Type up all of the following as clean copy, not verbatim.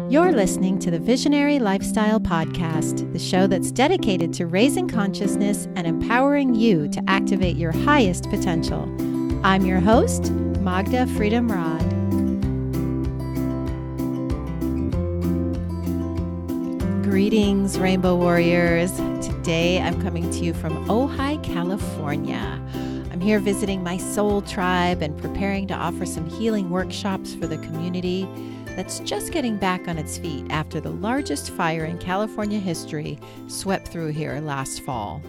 You're listening to the Visionary Lifestyle Podcast, the show that's dedicated to raising consciousness and empowering you to activate your highest potential. I'm your host, Magda Freedom Rod. Greetings, Rainbow Warriors. Today I'm coming to you from Ojai, California. I'm here visiting my soul tribe and preparing to offer some healing workshops for the community that's just getting back on its feet after the largest fire in California history swept through here last fall.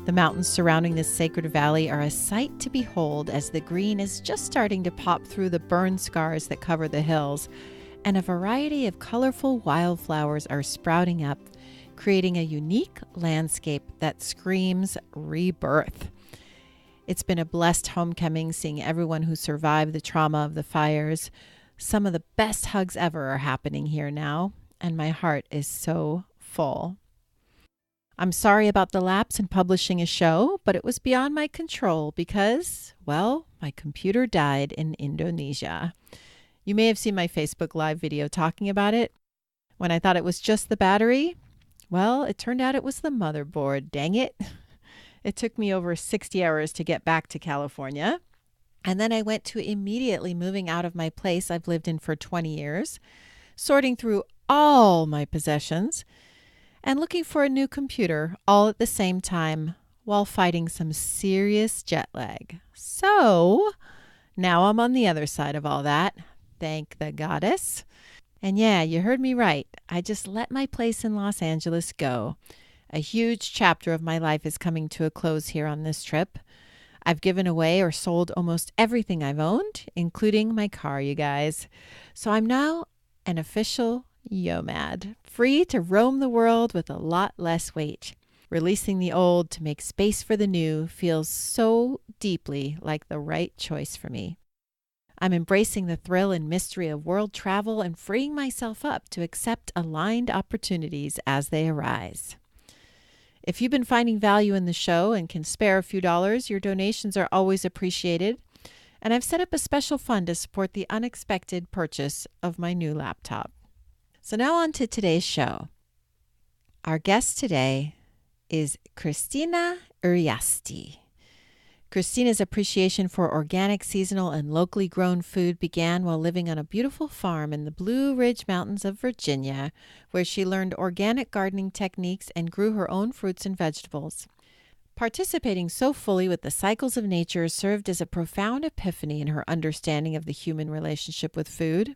The mountains surrounding this sacred valley are a sight to behold as the green is just starting to pop through the burn scars that cover the hills, and a variety of colorful wildflowers are sprouting up, creating a unique landscape that screams rebirth. It's been a blessed homecoming seeing everyone who survived the trauma of the fires. Some of the best hugs ever are happening here now, and my heart is so full. I'm sorry about the lapse in publishing a show, but it was beyond my control because, well, my computer died in Indonesia. You may have seen my Facebook Live video talking about it. When I thought it was just the battery, well, it turned out it was the motherboard, dang it. It took me over 60 hours to get back to California. And then I went to immediately moving out of my place I've lived in for 20 years, sorting through all my possessions, and looking for a new computer all at the same time while fighting some serious jet lag. So now I'm on the other side of all that. Thank the goddess. And yeah, you heard me right. I just let my place in Los Angeles go. A huge chapter of my life is coming to a close here on this trip. I've given away or sold almost everything I've owned, including my car, you guys. So I'm now an official yomad, free to roam the world with a lot less weight. Releasing the old to make space for the new feels so deeply like the right choice for me. I'm embracing the thrill and mystery of world travel and freeing myself up to accept aligned opportunities as they arise. If you've been finding value in the show and can spare a few dollars, your donations are always appreciated. And I've set up a special fund to support the unexpected purchase of my new laptop. So now on to today's show. Our guest today is Cristina Urioste. Cristina's appreciation for organic, seasonal, and locally grown food began while living on a beautiful farm in the Blue Ridge Mountains of Virginia, where she learned organic gardening techniques and grew her own fruits and vegetables. Participating so fully with the cycles of nature served as a profound epiphany in her understanding of the human relationship with food.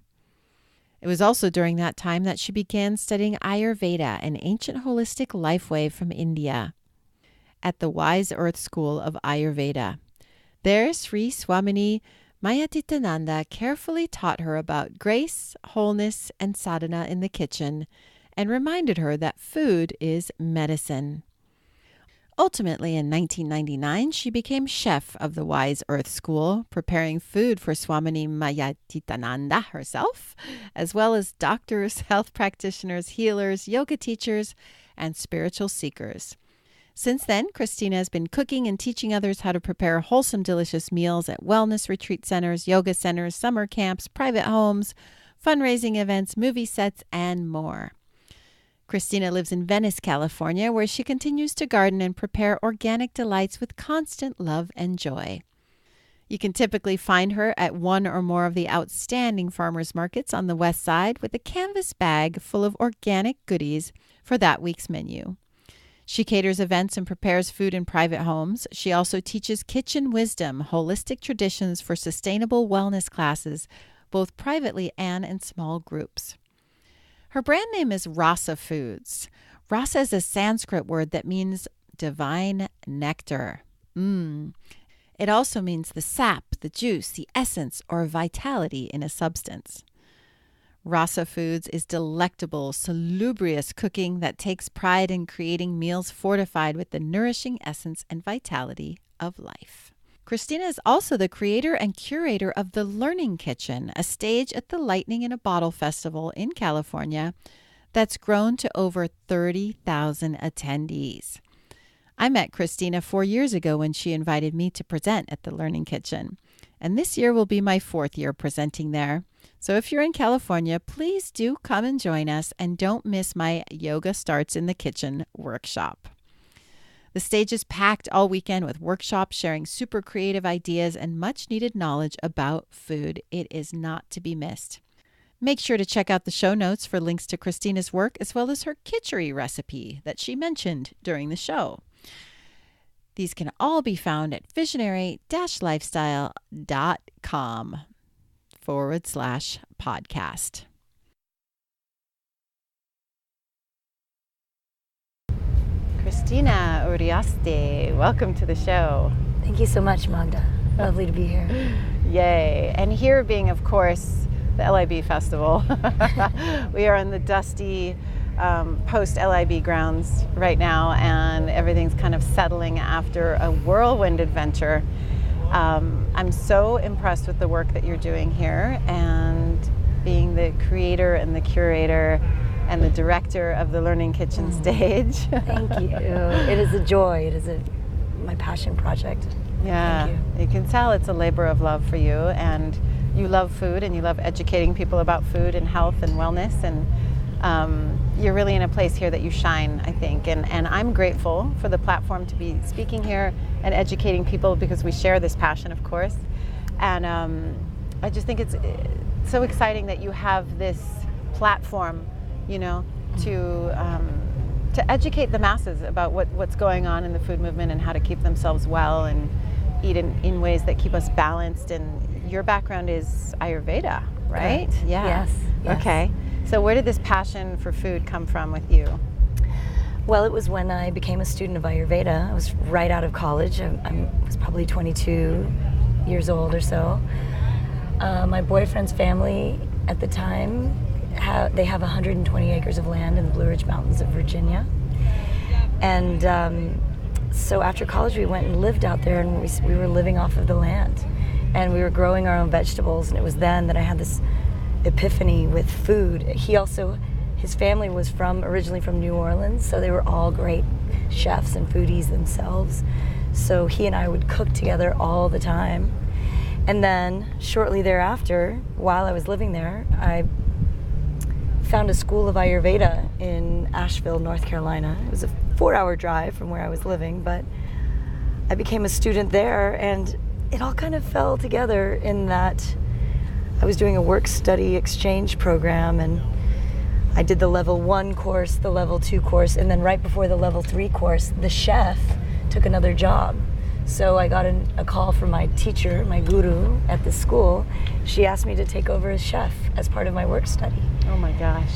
It was also during that time that she began studying Ayurveda, an ancient holistic life way from India, at the Wise Earth School of Ayurveda. There, Sri Swamini Mayatitananda carefully taught her about grace, wholeness, and sadhana in the kitchen, and reminded her that food is medicine. Ultimately, in 1999, she became chef of the Wise Earth School, preparing food for Swamini Mayatitananda herself, as well as doctors, health practitioners, healers, yoga teachers, and spiritual seekers. Since then, Cristina has been cooking and teaching others how to prepare wholesome, delicious meals at wellness retreat centers, yoga centers, summer camps, private homes, fundraising events, movie sets, and more. Cristina lives in Venice, California, where she continues to garden and prepare organic delights with constant love and joy. You can typically find her at one or more of the outstanding farmers markets on the west side with a canvas bag full of organic goodies for that week's menu. She caters events and prepares food in private homes. She also teaches kitchen wisdom, holistic traditions for sustainable wellness classes, both privately and in small groups. Her brand name is Rasa Foods. Rasa is a Sanskrit word that means divine nectar. It also means the sap, the juice, the essence, or vitality in a substance. Rasa Foods is delectable, salubrious cooking that takes pride in creating meals fortified with the nourishing essence and vitality of life. Cristina is also the creator and curator of The Learning Kitchen, a stage at the Lightning in a Bottle Festival in California that's grown to over 30,000 attendees. I met Cristina 4 years ago when she invited me to present at The Learning Kitchen. And this year will be my 4th year presenting there. So if you're in California, please do come and join us, and don't miss my Yoga Starts in the Kitchen workshop. The stage is packed all weekend with workshops sharing super creative ideas and much needed knowledge about food. It is not to be missed. Make sure to check out the show notes for links to Cristina's work as well as her kitchery recipe that she mentioned during the show. These can all be found at visionary-lifestyle.com/podcast. Cristina Urioste, welcome to the show. Thank you so much, Magda. Lovely to be here. Yay. And here being, of course, the LIB Festival. We are on the dusty post-LIB grounds right now, and everything's kind of settling after a whirlwind adventure. I'm so impressed with the work that you're doing here, and being the creator and the curator and the director of the Learning Kitchen stage. Thank you. It is a joy. It is my passion project. Yeah, Thank you can tell it's a labor of love for you, and you love food, and you love educating people about food and health and wellness, and you're really in a place here that you shine, I think, and I'm grateful for the platform to be speaking here and educating people, because we share this passion, of course, and I just think it's so exciting that you have this platform, you know, to educate the masses about what's going on in the food movement and how to keep themselves well and eat in ways that keep us balanced. And your background is Ayurveda, right? Correct. Yeah. Yes. Okay. So where did this passion for food come from with you? Well, it was when I became a student of Ayurveda. I was right out of college. I was probably 22 years old or so. My boyfriend's family at the time, they have 120 acres of land in the Blue Ridge Mountains of Virginia. And so after college, we went and lived out there, and we were living off of the land. And we were growing our own vegetables, and it was then that I had this epiphany with food. His family was originally from New Orleans, so they were all great chefs and foodies themselves. So he and I would cook together all the time. And then shortly thereafter, while I was living there, I found a school of Ayurveda in Asheville, North Carolina. It was a 4-hour drive from where I was living, but I became a student there, and it all kind of fell together in that I was doing a work-study exchange program, and I did the level 1 course, the level 2 course, and then right before the level 3 course, the chef took another job. So I got a call from my teacher, my guru at the school. She asked me to take over as chef as part of my work study. Oh my gosh.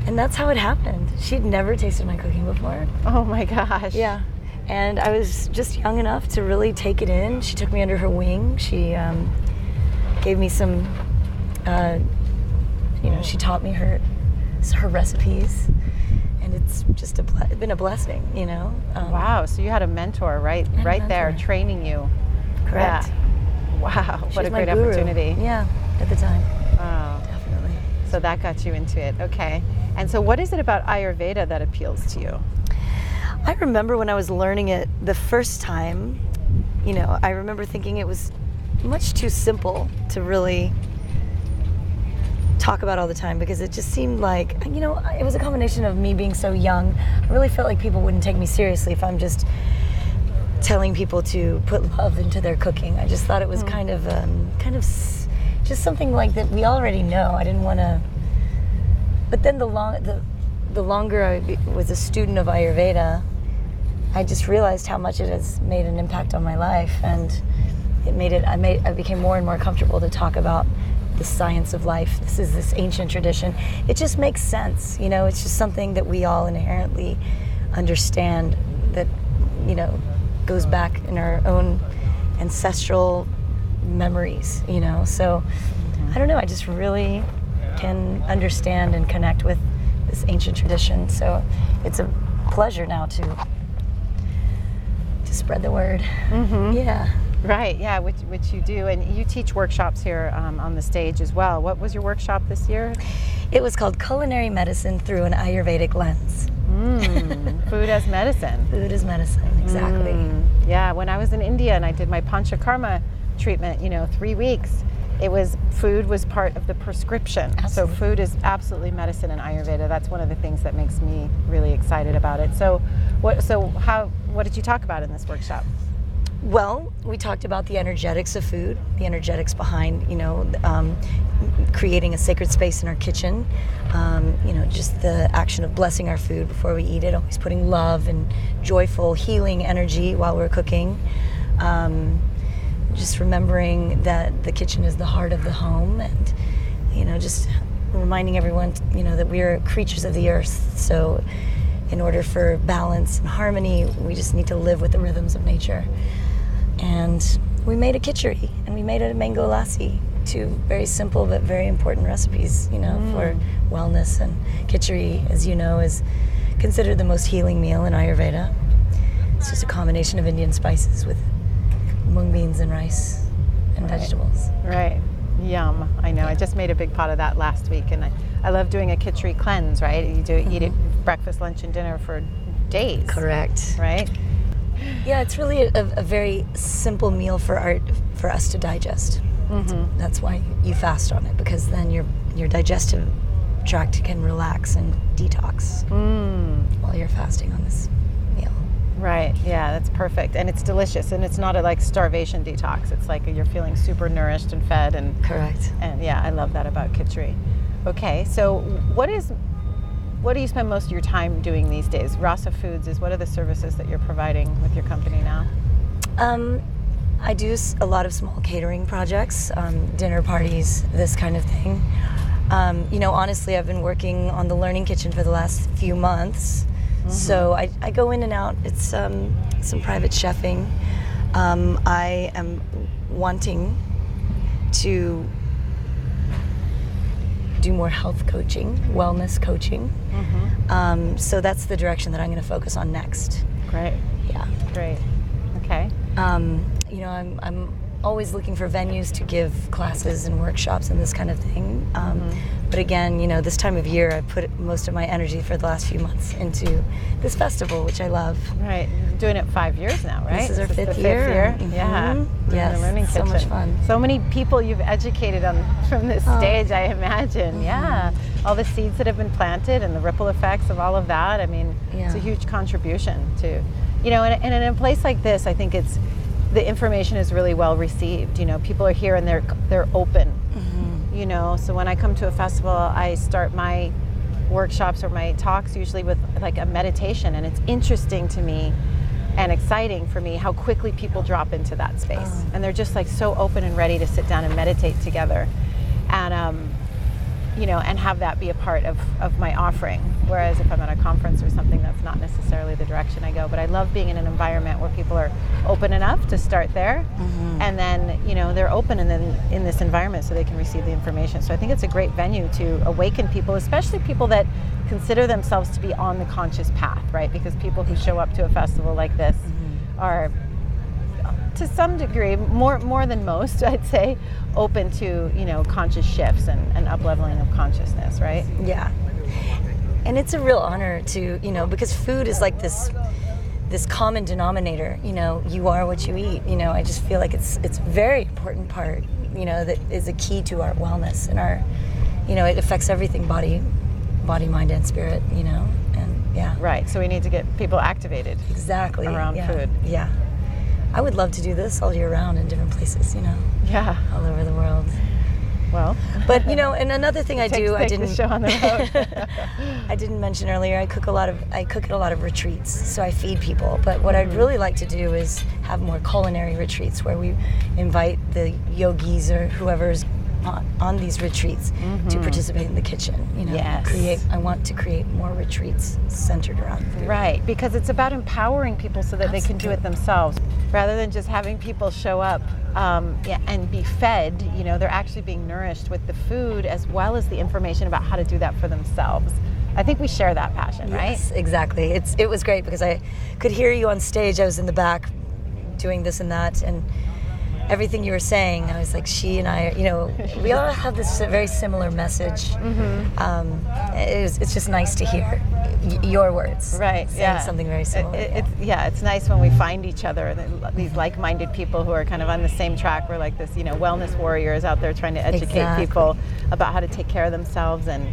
And that's how it happened. She'd never tasted my cooking before. Oh my gosh. Yeah. And I was just young enough to really take it in. She took me under her wing. She gave me some, she taught me her recipes. And it's just been a blessing, you know. Wow, so you had a mentor right there training you. Correct. Yeah. Wow, what a great guru. opportunity. Yeah, at the time. Oh. Definitely. So that got you into it, okay. And so what is it about Ayurveda that appeals to you? I remember when I was learning it the first time, I remember thinking it was much too simple to really talk about all the time, because it just seemed like, it was a combination of me being so young. I really felt like people wouldn't take me seriously if I'm just telling people to put love into their cooking. I just thought it was kind of just something like that we already know. I didn't want to. But then the longer I was a student of Ayurveda, I just realized how much it has made an impact on my life, and I became more and more comfortable to talk about the science of life. This ancient tradition. It just makes sense, it's just something that we all inherently understand, that, goes back in our own ancestral memories, so I don't know, I just really can understand and connect with this ancient tradition. So it's a pleasure now to spread the word. Mm-hmm. Yeah. Right, yeah, which you do, and you teach workshops here on the stage as well. What was your workshop this year? It was called Culinary Medicine Through an Ayurvedic Lens. Food as medicine. Food as medicine, exactly. Yeah, when I was in India and I did my Panchakarma treatment, 3 weeks, food was part of the prescription. Absolutely. So food is absolutely medicine in Ayurveda. That's one of the things that makes me really excited about it. So what did you talk about in this workshop? Well, we talked about the energetics of food, the energetics behind, creating a sacred space in our kitchen, just the action of blessing our food before we eat it, always putting love and joyful, healing energy while we're cooking. Just remembering that the kitchen is the heart of the home, and, just reminding everyone, that we are creatures of the earth. So in order for balance and harmony, we just need to live with the rhythms of nature. And we made a khichdi and we made a mango lassi, two very simple but very important recipes, for wellness. And khichdi, as you know, is considered the most healing meal in Ayurveda. It's just a combination of Indian spices with mung beans and rice and vegetables. Right. Yum. I know. I just made a big pot of that last week, and I love doing a khichdi cleanse, right? You eat it breakfast, lunch, and dinner for days. Correct. Right? Yeah, it's really a very simple meal for us to digest. Mm-hmm. That's why you fast on it, because then your digestive tract can relax and detox while you're fasting on this meal. Right. Yeah, that's perfect, and it's delicious, and it's not a starvation detox. It's like you're feeling super nourished and fed, and correct. And yeah, I love that about khichdi. Okay, so what do you spend most of your time doing these days? Rasa Foods what are the services that you're providing with your company now? I do a lot of small catering projects, dinner parties, this kind of thing. Honestly, I've been working on the Learning Kitchen for the last few months. Mm-hmm. So I go in and out. It's some private chefing. I am wanting to do more health coaching, wellness coaching. Mm-hmm. So that's the direction that I'm going to focus on next. Great. Yeah. Great. Okay. I'm always looking for venues to give classes and workshops and this kind of thing. But again, this time of year, I put most of my energy for the last few months into this festival, which I love. Right. You're doing it 5 years now, right? This is our fifth year. Mm-hmm. Yeah. Yes. The Learning Kitchen. So much fun. So many people you've educated from this stage, I imagine. Mm-hmm. Yeah. All the seeds that have been planted and the ripple effects of all of that. I mean, It's a huge contribution to, and in a place like this, I think the information is really well received. People are here and they're open. Mm-hmm. So when I come to a festival, I start my workshops or my talks usually with a meditation, and it's interesting to me and exciting for me how quickly people drop into that space. And they're just so open and ready to sit down and meditate together, and and have that be a part of my offering. Whereas if I'm at a conference or something, that's not necessarily the direction I go. But I love being in an environment where people are open enough to start there, and then they're open and then in this environment so they can receive the information. So I think it's a great venue to awaken people, especially people that consider themselves to be on the conscious path, right? Because people who show up to a festival like this are, to some degree, more than most, I'd say, open to conscious shifts and up-leveling of consciousness, right? Yeah. And it's a real honor to, because food is like this common denominator. You are what you eat. I just feel like it's a very important part, that is a key to our wellness and our, it affects everything, body, mind, and spirit. And yeah. Right. So we need to get people activated. Exactly. Around food. Yeah. I would love to do this all year round in different places. Yeah. All over the world. Well, but and another thing I do, I didn't the show on the road. I didn't mention earlier. I cook at a lot of retreats, so I feed people. But what I'd really like to do is have more culinary retreats where we invite the yogis or whoever's on these retreats to participate in the kitchen. Yes. I want to create more retreats centered around food. Right, because it's about empowering people so that they can do it themselves, rather than just having people show up and be fed. They're actually being nourished with the food as well as the information about how to do that for themselves. I think we share that passion, right? Yes, exactly. It was great because I could hear you on stage. I was in the back doing this and that, and everything you were saying, I was like, she and I, we all have this very similar message. It's just nice to hear your words. Right. Saying something very similar. It's nice when we find each other, these like-minded people who are kind of on the same track. We're like this, wellness warriors out there trying to educate people about how to take care of themselves and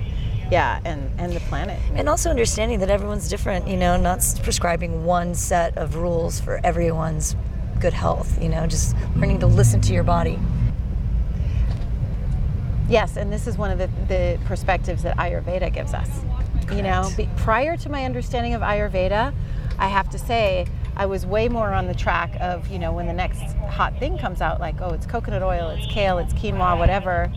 the planet. And also understanding that everyone's different, not prescribing one set of rules for everyone's good health, just learning to listen to your body. Yes, and this is one of the perspectives that Ayurveda gives us. Correct. Prior to my understanding of Ayurveda, I have to say, I was way more on the track of, when the next hot thing comes out, like, oh, it's coconut oil, it's kale, it's quinoa, whatever.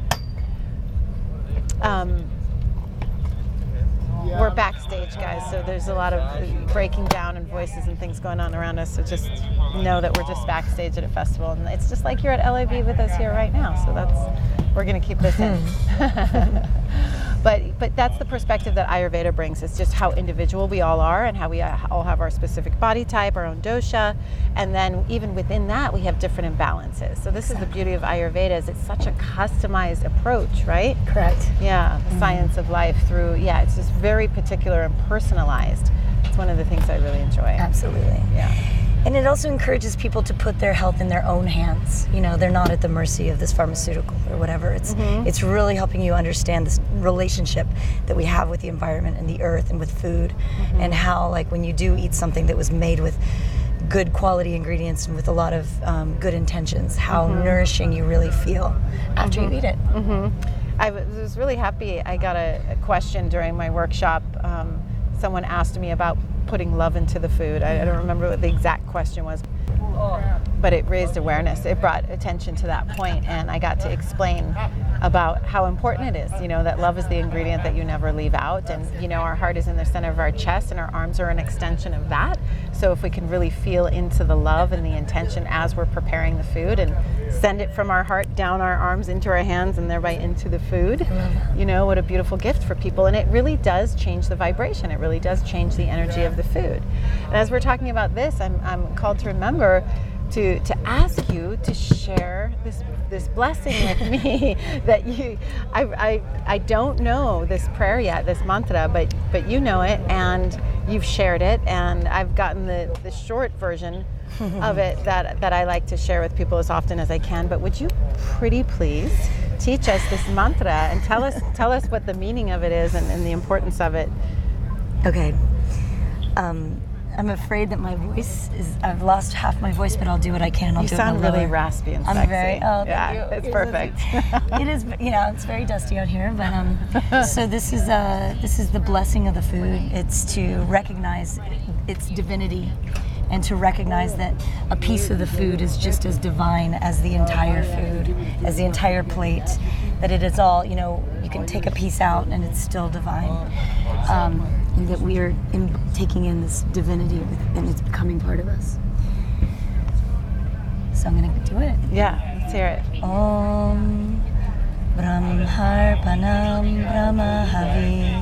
We're backstage, guys, so there's a lot of breaking down and voices and things going on around us, so just know that we're just backstage at a festival, and it's just like you're at LAB with us here right now, so we're going to keep this in. But that's the perspective that Ayurveda brings. It's just how individual we all are and how we all have our specific body type, our own dosha, and then even within that we have different imbalances. So this is the beauty of Ayurveda, is it's such a customized approach, right? Correct. Yeah, the science of life through, it's just very particular and personalized. It's one of the things I really enjoy. Absolutely. Yeah. And it also encourages people to put their health in their own hands. They're not at the mercy of this pharmaceutical or whatever. It's really helping you understand this relationship that we have with the environment and the earth and with food, and how, like, when you do eat something that was made with good quality ingredients and with a lot of good intentions, how nourishing you really feel after you eat it. I was really happy. I got a question during my workshop. Someone asked me about putting love into the food. I don't remember what the exact question was, but it raised awareness. It brought attention to that point, and I got to explain about how important it is, that love is the ingredient that you never leave out, and our heart is in the center of our chest and our arms are an extension of that. So if we can really feel into the love and the intention as we're preparing the food and send it from our heart down our arms into our hands and thereby into the food, what a beautiful gift for people. And it really does change the vibration. It really does change the energy of the food. And as we're talking about this, I'm called to remember to ask you to share this blessing with me that I don't know this prayer yet, this mantra, but you know it and you've shared it, and I've gotten the short version of it that I like to share with people as often as I can. But would you pretty please teach us this mantra and tell us what the meaning of it is and the importance of it? Okay. I'm afraid that my voice I've lost half my voice, but I'll do what I can. You sound really raspy and sexy. I'm very, thank you. It's perfect. It is, it's very dusty out here, but so this is the blessing of the food. It's to recognize its divinity and to recognize that a piece of the food is just as divine as the entire food, as the entire plate, that it is all, you can take a piece out and it's still divine. And that we are taking in this divinity and it's becoming part of us. So I'm going to do it. Yeah, let's hear it. Om Brahmarpanam Brahmahavi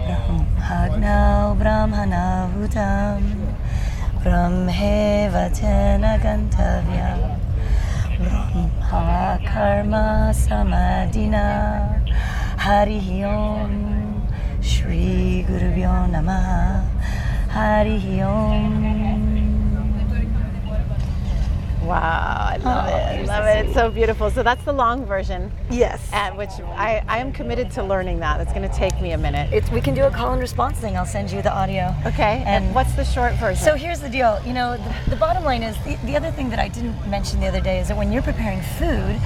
Brahmagnau Brahmanavutam Brahmevatena Gantavya Brahma Karma Samadina Hari Om Shri Gurubhyo Namaha Hari Om. Wow, I love it. I love it. It's so beautiful. So that's the long version. Yes. Which I am committed to learning that. It's going to take me a minute. We can do a call and response thing. I'll send you the audio. Okay. And what's the short version? So here's the deal. The bottom line is, the other thing that I didn't mention the other day is that when you're preparing food,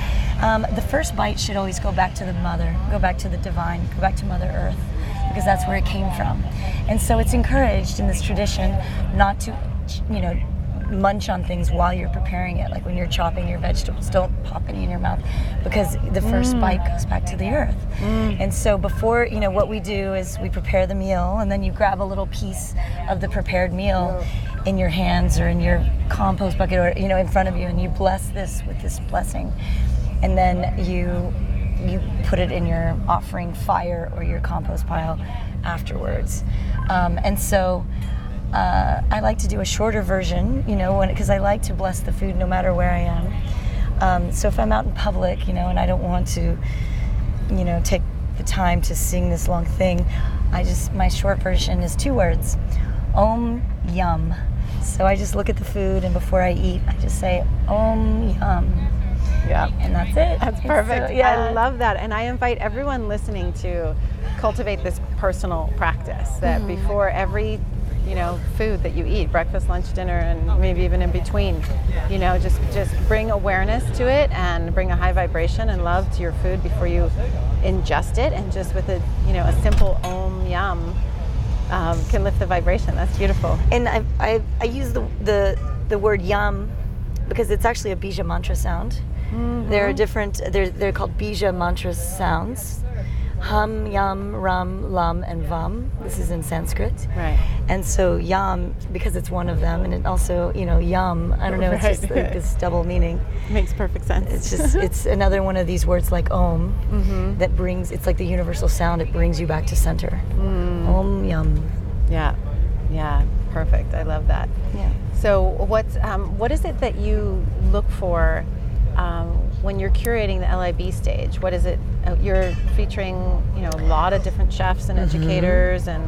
the first bite should always go back to the mother, go back to the divine, go back to Mother Earth, because that's where it came from. And so it's encouraged in this tradition not to, munch on things while you're preparing it. Like when you're chopping your vegetables, don't pop any in your mouth, because the first bite goes back to the earth. And so before, what we do is we prepare the meal, and then you grab a little piece of the prepared meal in your hands or in your compost bucket or, in front of you, and you bless this with this blessing. And then you put it in your offering fire or your compost pile afterwards. And so I like to do a shorter version, because I like to bless the food no matter where I am. So if I'm out in public, and I don't want to, take the time to sing this long thing, my short version is 2 words, Om Yum. So I just look at the food, and before I eat, I just say Om Yum. Yeah. And that's it. That's perfect. So, yeah. I love that. And I invite everyone listening to cultivate this personal practice that before every food that you eat, breakfast, lunch, dinner, and maybe even in between, just bring awareness to it and bring a high vibration and love to your food before you ingest it, and just with a simple Om Yum can lift the vibration. That's beautiful. And I use the word Yum because it's actually a bija mantra sound. There are different, they're called bija mantra sounds. Hum, Yum, Ram, Lam, and Vam. This is in Sanskrit. Right. And so Yum, because it's one of them, and it also, Yum, I don't know, it's just like this double meaning. Makes perfect sense. It's another one of these words like Om that brings, it's like the universal sound, it brings you back to center. Om Yum. Yeah, perfect. I love that. Yeah. So what is it that you look for when you're curating the LIB stage? What is it? You're featuring, a lot of different chefs and educators and...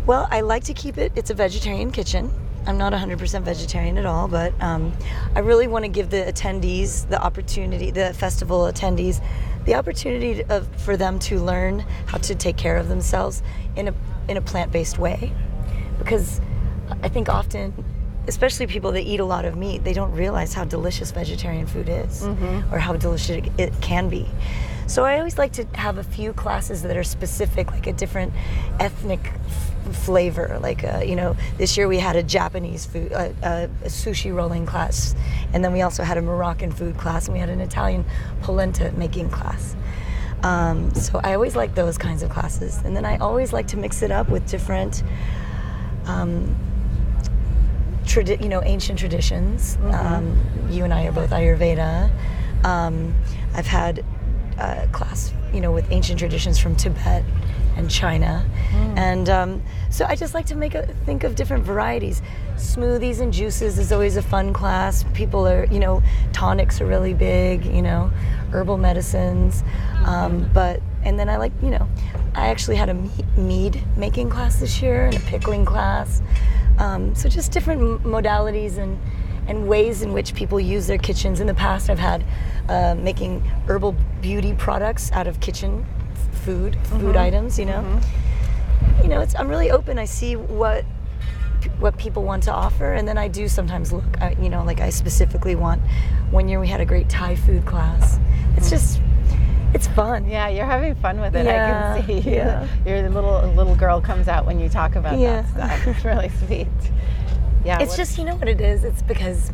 Well, I like to keep it, it's a vegetarian kitchen. I'm not 100% vegetarian at all, but I really want to give the attendees the opportunity, the festival attendees, the opportunity for them to learn how to take care of themselves in a plant-based way. Because I think often, especially people that eat a lot of meat, they don't realize how delicious vegetarian food is or how delicious it can be. So I always like to have a few classes that are specific, like a different ethnic flavor. Like, this year we had a Japanese food, a sushi rolling class. And then we also had a Moroccan food class, and we had an Italian polenta making class. So I always like those kinds of classes. And then I always like to mix it up with different ancient traditions. You and I are both Ayurveda. I've had a class, with ancient traditions from Tibet and China. And so I just like to think of different varieties. Smoothies and juices is always a fun class. People are, tonics are really big, herbal medicines. And then I like, I actually had a mead making class this year and a pickling class. So just different modalities and ways in which people use their kitchens. In the past, I've had making herbal beauty products out of kitchen food items. I'm really open. I see what people want to offer, and then I do sometimes look. Like I specifically want. One year we had a great Thai food class. It's fun. Yeah, you're having fun with it. Yeah, I can see. Yeah. Your little girl comes out when you talk about that stuff. It's really sweet. Yeah. It's just, what it is? It's because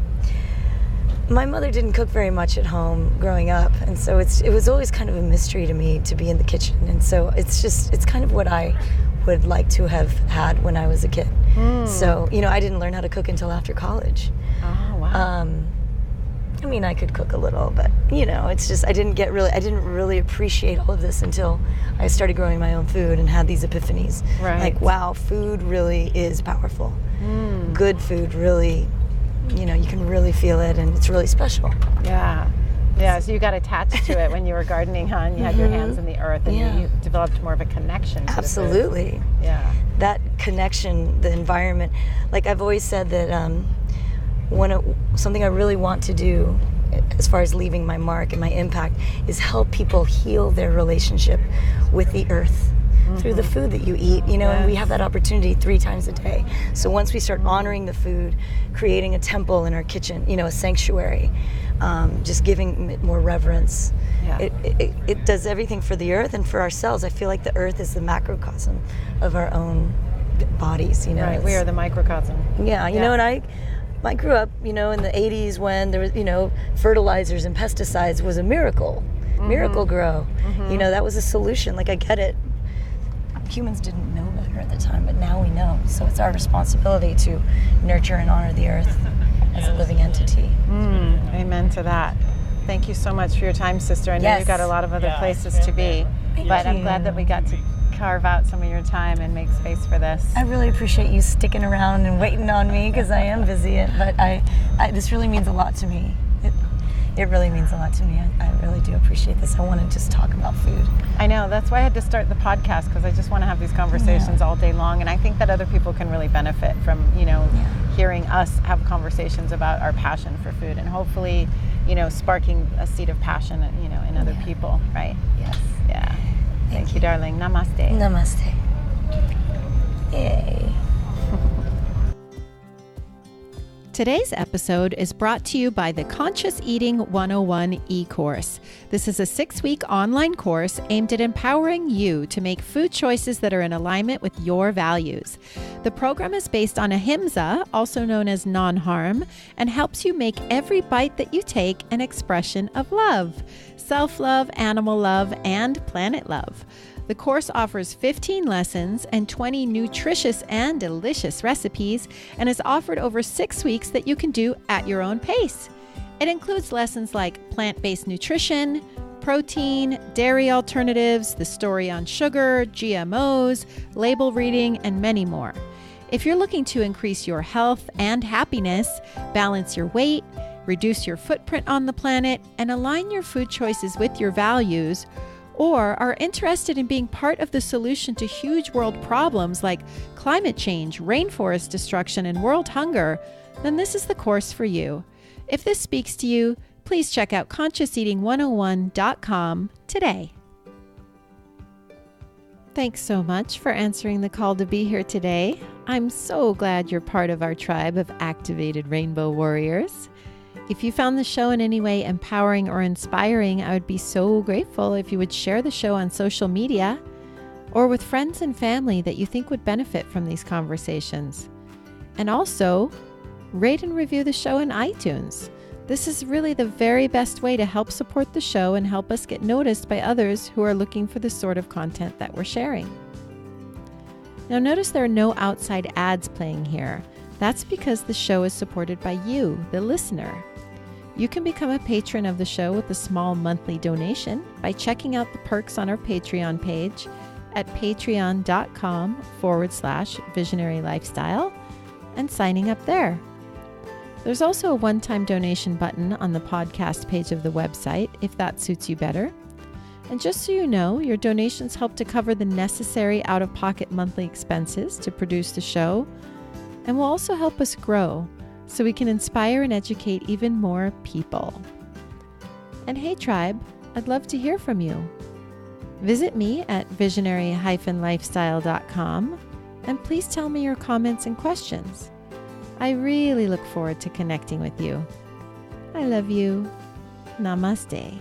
my mother didn't cook very much at home growing up, and so it was always kind of a mystery to me to be in the kitchen. And so it's kind of what I would like to have had when I was a kid. So, I didn't learn how to cook until after college. Oh, wow. I could cook a little, but it's just I didn't really appreciate all of this until I started growing my own food and had these epiphanies. Right. Like, wow, food really is powerful. Good food really, you can really feel it, and it's really special. Yeah. Yeah, so you got attached to it when you were gardening, huh? And you had your hands in the earth, and you developed more of a connection to Absolutely. the food. Yeah. That connection, the environment. Like I've always said that something I really want to do as far as leaving my mark and my impact is help people heal their relationship with the earth through the food that you eat, and we have that opportunity 3 times a day. So once we start honoring the food, creating a temple in our kitchen, a sanctuary, just giving it more reverence, it does everything for the earth and for ourselves. I feel like the earth is the macrocosm of our own bodies, Right, we are the microcosm. Yeah, and I grew up, in the 80s when there was, fertilizers and pesticides was a miracle. Miracle Grow. That was a solution. Like, I get it. Humans didn't know better at the time, but now we know. So it's our responsibility to nurture and honor the earth as a living entity. Amen to that. Thank you so much for your time, sister. I know you've got a lot of other places to be, but I'm glad that we got to carve out some of your time and make space for this. I really appreciate you sticking around and waiting on me because I am busy, but this really means a lot to me. It really means a lot to me. I really do appreciate this. I want to just talk about food. I know. That's why I had to start the podcast, because I just want to have these conversations all day long. And I think that other people can really benefit from, hearing us have conversations about our passion for food, and hopefully, sparking a seed of passion, in other people, right? Yes. Yeah. Thank you, darling. Namaste. Namaste. Yay. Today's episode is brought to you by the Conscious Eating 101 e-course. This is a 6-week online course aimed at empowering you to make food choices that are in alignment with your values. The program is based on ahimsa, also known as non-harm, and helps you make every bite that you take an expression of love, self-love, animal love, and planet love. The course offers 15 lessons and 20 nutritious and delicious recipes, and is offered over 6 weeks that you can do at your own pace. It includes lessons like plant-based nutrition, protein, dairy alternatives, the story on sugar, GMOs, label reading, and many more. If you're looking to increase your health and happiness, balance your weight, reduce your footprint on the planet, and align your food choices with your values, or are interested in being part of the solution to huge world problems like climate change, rainforest destruction, and world hunger, then this is the course for you. If this speaks to you, please check out consciouseating101.com today. Thanks so much for answering the call to be here today. I'm so glad you're part of our tribe of activated rainbow warriors. If you found the show in any way empowering or inspiring, I would be so grateful if you would share the show on social media or with friends and family that you think would benefit from these conversations. And also, rate and review the show in iTunes. This is really the very best way to help support the show and help us get noticed by others who are looking for the sort of content that we're sharing. Now, notice there are no outside ads playing here. That's because the show is supported by you, the listener. You can become a patron of the show with a small monthly donation by checking out the perks on our Patreon page at patreon.com/visionary lifestyle and signing up there. There's also a one-time donation button on the podcast page of the website if that suits you better. And just so you know, your donations help to cover the necessary out-of-pocket monthly expenses to produce the show, and will also help us grow so we can inspire and educate even more people. And hey tribe, I'd love to hear from you. Visit me at visionary-lifestyle.com and please tell me your comments and questions. I really look forward to connecting with you. I love you. Namaste.